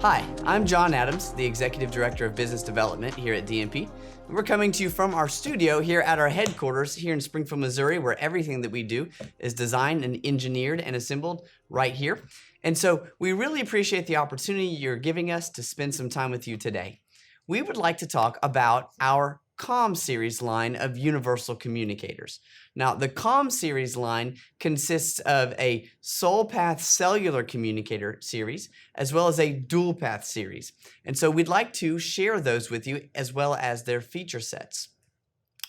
Hi, I'm John Adams, the Executive Director of Business Development here at DMP. We're coming to you from our studio here at our headquarters here in Springfield, Missouri, where everything that we do is designed and engineered and assembled right here. And so we really appreciate the opportunity you're giving us to spend some time with you today. We would like to talk about our Comseries line of universal communicators. Now, the Comseries line consists of a sole path cellular communicator series as well as a dual path series. And so we'd like to share those with you as well as their feature sets.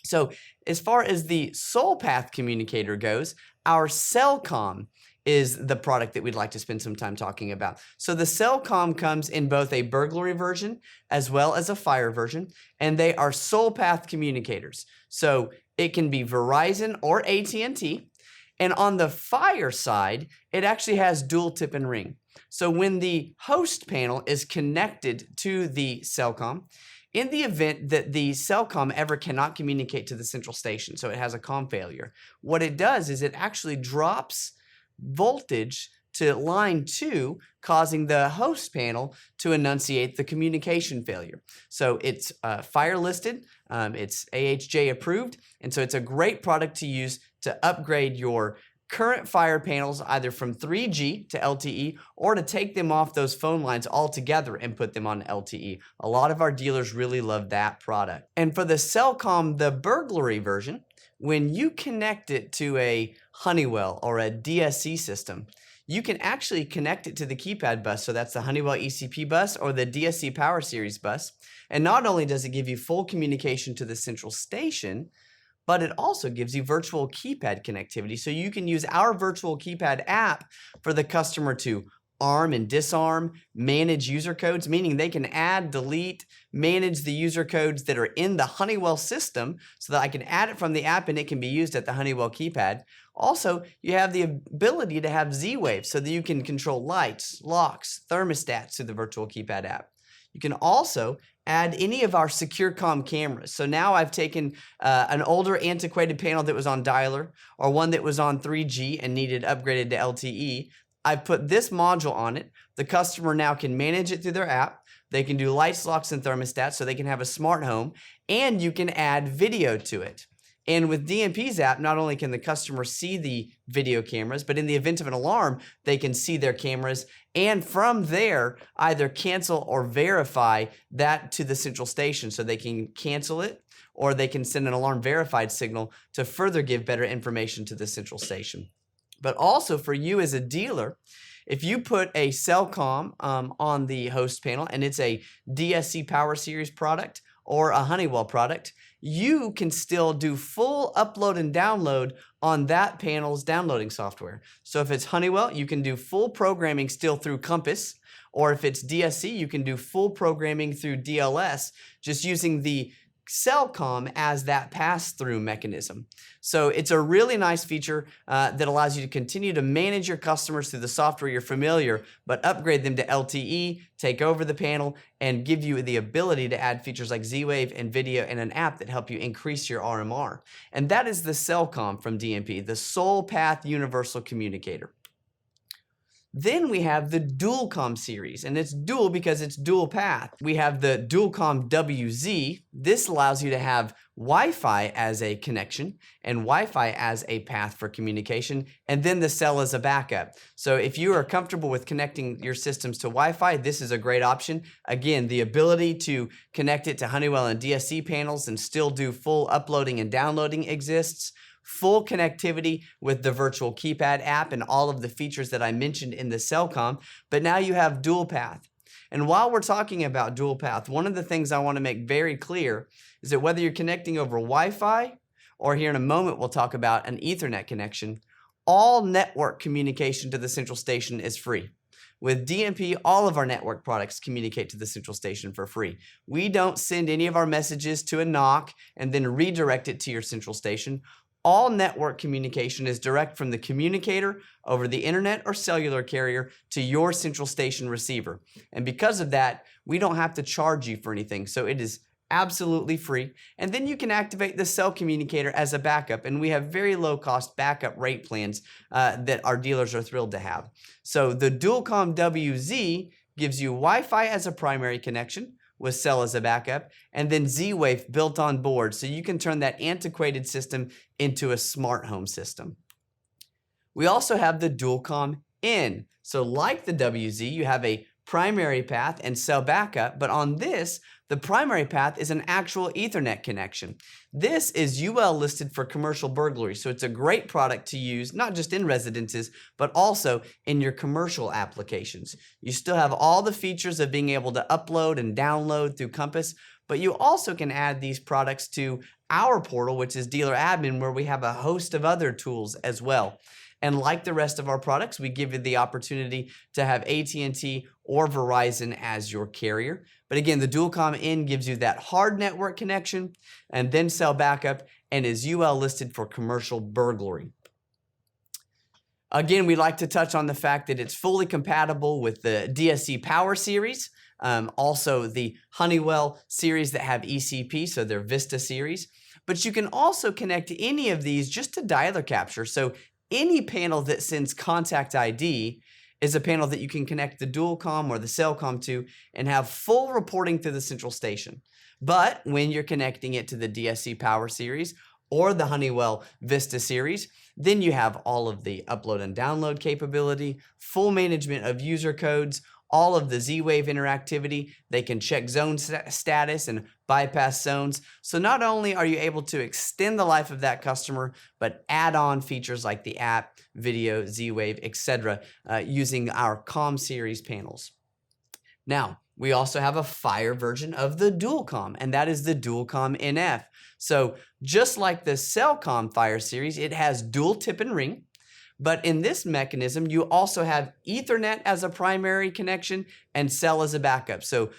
So as far as the sole path communicator goes, our CellCom is the product that we'd like to spend some time talking about. So the CellCom comes in both a burglary version as well as a fire version, and they are sole path communicators. So it can be Verizon or AT&T, and on the fire side, it actually has dual tip and ring. So when the host panel is connected to the CellCom, in the event that the CellCom ever cannot communicate to the central station, so it has a comm failure, what it does is it actually drops voltage to line 2, causing the host panel to enunciate the communication failure. So it's fire listed, it's AHJ approved, and so it's a great product to use to upgrade your current fire panels either from 3G to LTE or to take them off those phone lines altogether and put them on LTE. A lot of our dealers really love that product. And for the CellCom, the burglary version, when you connect it to a Honeywell or a DSC system, you can actually connect it to the keypad bus. So that's the Honeywell ECP bus or the DCS Power Series bus. And not only does it give you full communication to the central station, but it also gives you virtual keypad connectivity. So you can use our virtual keypad app for the customer to arm and disarm, manage user codes, meaning they can add, delete, manage the user codes that are in the Honeywell system so that I can add it from the app and it can be used at the Honeywell keypad. Also, you have the ability to have Z-Wave so that you can control lights, locks, thermostats through the virtual keypad app. You can also add any of our secure comm cameras. So now I've taken an older antiquated panel that was on dialer or one that was on 3G and needed upgraded to LTE. I've put this module on it. The customer now can manage it through their app. They can do lights, locks, and thermostats so they can have a smart home, and you can add video to it. And with DMP's app, not only can the customer see the video cameras, but in the event of an alarm, they can see their cameras, and from there, either cancel or verify that to the central station so they can cancel it, or they can send an alarm verified signal to further give better information to the central station. But also for you as a dealer, if you put a CellCom on the host panel and it's a DCS Power Series product or a Honeywell product, you can still do full upload and download on that panel's downloading software. So if it's Honeywell, you can do full programming still through Compass, or if it's DSC, you can do full programming through DLS, just using the CellCom as that pass-through mechanism. So it's a really nice feature that allows you to continue to manage your customers through the software you're familiar, but upgrade them to LTE, take over the panel, and give you the ability to add features like Z-Wave and video and an app that help you increase your RMR. And that is the CellCom from DMP, the sole path universal communicator. Then we have the DualCom series, and it's dual because it's dual path. We have the DualCom WZ. This allows you to have Wi-Fi as a connection and Wi-Fi as a path for communication, and then the cell as a backup. So if you are comfortable with connecting your systems to Wi-Fi, this is a great option. Again, the ability to connect it to Honeywell and DSC panels and still do full uploading and downloading exists. Full connectivity with the virtual keypad app and all of the features that I mentioned in the CellCom, but now you have dual path. And while we're talking about dual path, one of the things I want to make very clear is that whether you're connecting over Wi-Fi or here in a moment we'll talk about an Ethernet connection, all network communication to the central station is free. With DMP, all of our network products communicate to the central station for free. We don't send any of our messages to a NOC and then redirect it to your central station. All network communication is direct from the communicator over the internet or cellular carrier to your central station receiver. And because of that, we don't have to charge you for anything. So it is absolutely free. And then you can activate the cell communicator as a backup. And we have very low cost backup rate plans that our dealers are thrilled to have. So the DualCom WZ gives you Wi-Fi as a primary connection with Cell as a backup, and then Z-Wave built on board, so you can turn that antiquated system into a smart home system. We also have the DualCom In. So like the WZ, you have a primary path and cell backup, but on this, the primary path is an actual Ethernet connection. This is UL listed for commercial burglary, so it's a great product to use, not just in residences, but also in your commercial applications. You still have all the features of being able to upload and download through Compass, but you also can add these products to our portal, which is Dealer Admin, where we have a host of other tools as well. And like the rest of our products, we give you the opportunity to have AT&T or Verizon as your carrier. But again, the DualCom In gives you that hard network connection and then cell backup, and is UL listed for commercial burglary. Again, we like to touch on the fact that it's fully compatible with the DCS Power Series, also the Honeywell series that have ECP, so they're Vista series. But you can also connect any of these just to dialer capture. So any panel that sends contact ID is a panel that you can connect the DualCom or the CellCom to and have full reporting through the central station. But when you're connecting it to the DCS Power Series or the Honeywell Vista series, then you have all of the upload and download capability, full management of user codes, all of the Z-Wave interactivity. They can check zone status and bypass zones. So not only are you able to extend the life of that customer, but add on features like the app, video, Z-Wave, etc., using our Comseries panels. Now, we also have a Fire version of the DualCom, and that is the DualCom NF. So just like the CellCom Fire series, it has dual tip and ring. But in this mechanism, you also have Ethernet as a primary connection and cell as a backup. So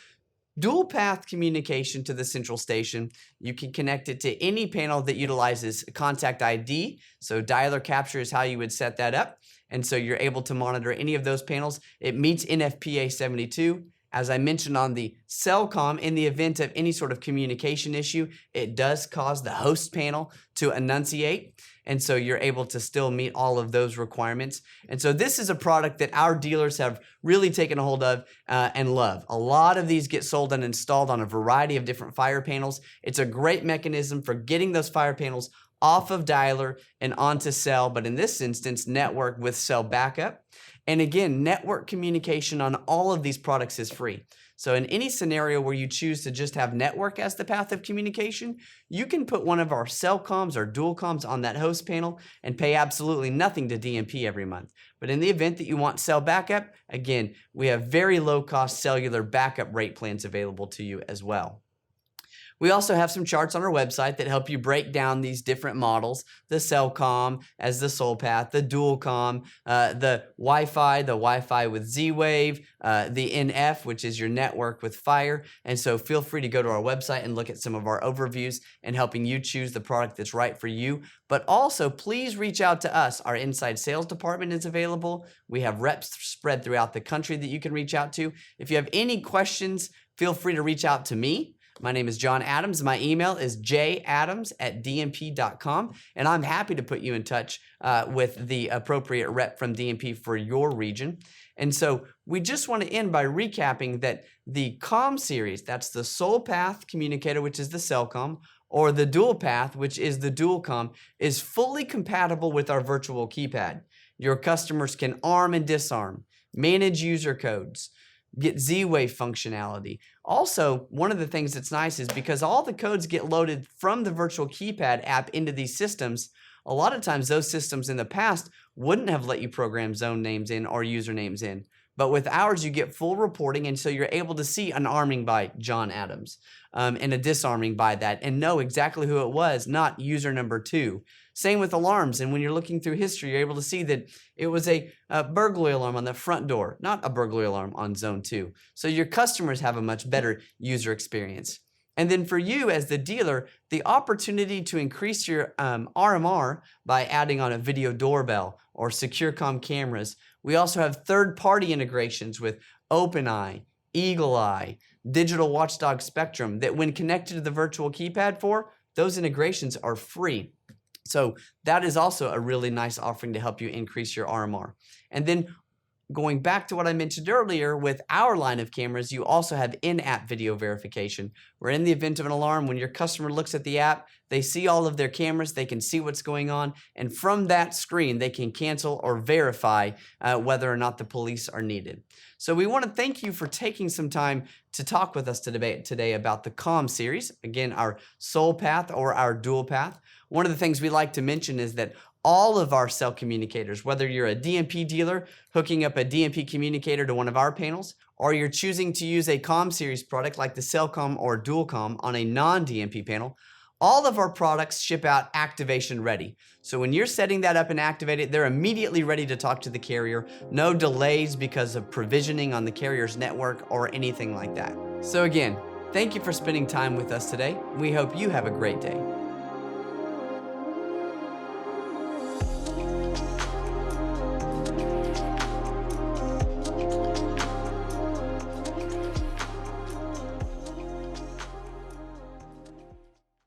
dual path communication to the central station. You can connect it to any panel that utilizes contact ID. So dialer capture is how you would set that up. And so you're able to monitor any of those panels. It meets NFPA 72. As I mentioned on the CellCom, in the event of any sort of communication issue, it does cause the host panel to enunciate. And so you're able to still meet all of those requirements. And so this is a product that our dealers have really taken a hold of and love. A lot of these get sold and installed on a variety of different fire panels. It's a great mechanism for getting those fire panels off of dialer and onto cell, but in this instance, network with cell backup. And again, network communication on all of these products is free. So in any scenario where you choose to just have network as the path of communication, you can put one of our CellComs or DualComs on that host panel and pay absolutely nothing to DMP every month. But in the event that you want cell backup, again, we have very low cost cellular backup rate plans available to you as well. We also have some charts on our website that help you break down these different models, the CellCom as the sole path, the DualCom, the Wi-Fi with Z-Wave, the NF, which is your network with Fire. And so feel free to go to our website and look at some of our overviews and helping you choose the product that's right for you. But also, please reach out to us. Our inside sales department is available. We have reps spread throughout the country that you can reach out to. If you have any questions, feel free to reach out to me. My name is John Adams. My email is jadams@dmp.com, and I'm happy to put you in touch with the appropriate rep from DMP for your region. And so we just want to end by recapping that the Comseries, that's the sole path communicator, which is the CellCom, or the dual path, which is the DualCom, is fully compatible with our virtual keypad. Your customers can arm and disarm, manage user codes, get Z-Wave functionality. Also, one of the things that's nice is because all the codes get loaded from the virtual keypad app into these systems, a lot of times those systems in the past wouldn't have let you program zone names in or usernames in. But with ours, you get full reporting, and so you're able to see an arming by John Adams and a disarming by that and know exactly who it was, not user number 2. Same with alarms, and when you're looking through history, you're able to see that it was a burglary alarm on the front door, not a burglary alarm on zone 2. So your customers have a much better user experience. And then for you as the dealer, the opportunity to increase your RMR by adding on a video doorbell or SecureCom cameras. We also have third-party integrations with OpenEye, EagleEye, Digital Watchdog Spectrum that when connected to the virtual keypad those integrations are free. So that is also a really nice offering to help you increase your RMR. And then going back to what I mentioned earlier, with our line of cameras, you also have in-app video verification, where in the event of an alarm, when your customer looks at the app, they see all of their cameras, they can see what's going on, and from that screen, they can cancel or verify whether or not the police are needed. So we want to thank you for taking some time to talk with us today about the Comseries, again, our sole path or our dual path. One of the things we like to mention is that all of our cell communicators, whether you're a DMP dealer hooking up a DMP communicator to one of our panels, or you're choosing to use a Comseries product like the CellCom or DualCom on a non-DMP panel, all of our products ship out activation ready. So when you're setting that up and activate it, they're immediately ready to talk to the carrier. No delays because of provisioning on the carrier's network or anything like that. So again, thank you for spending time with us today. We hope you have a great day.